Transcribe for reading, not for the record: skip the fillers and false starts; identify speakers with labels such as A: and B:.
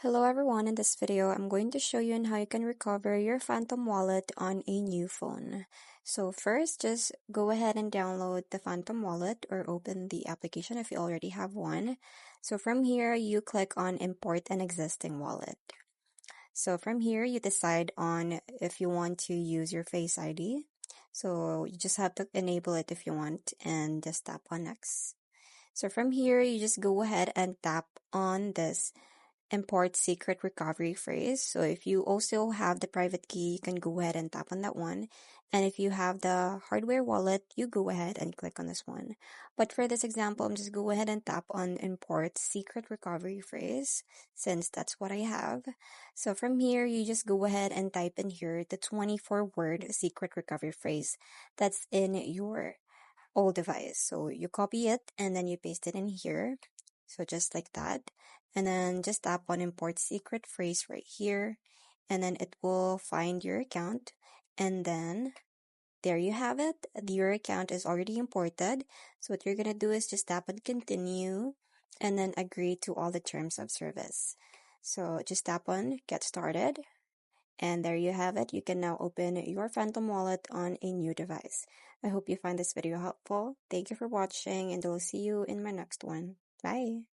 A: Hello everyone, in this video I'm going to show you on how you can recover your Phantom wallet on a new phone. So first, just go ahead and download the Phantom wallet or open the application if you already have one. So from here, you click on import an existing wallet. So from here, you decide on if you want to use your Face ID. So you just have to enable it if you want and just tap on next. So from here, you just go ahead and tap on this import secret recovery phrase. So if you also have the private key, you can go ahead and tap on that one. And if you have the hardware wallet, you go ahead and click on this one. But for this example, I'm just go ahead and tap on import secret recovery phrase since that's what I have. So from here, you just go ahead and type in here the 24-word secret recovery phrase that's in your old device. So you copy it and then you paste it in here. So just like that. And then just tap on import secret phrase right here. And then it will find your account. And then there you have it. Your account is already imported. So what you're going to do is just tap on continue and then agree to all the terms of service. So just tap on get started. And there you have it. You can now open your Phantom wallet on a new device. I hope you find this video helpful. Thank you for watching and I'll see you in my next one. Bye.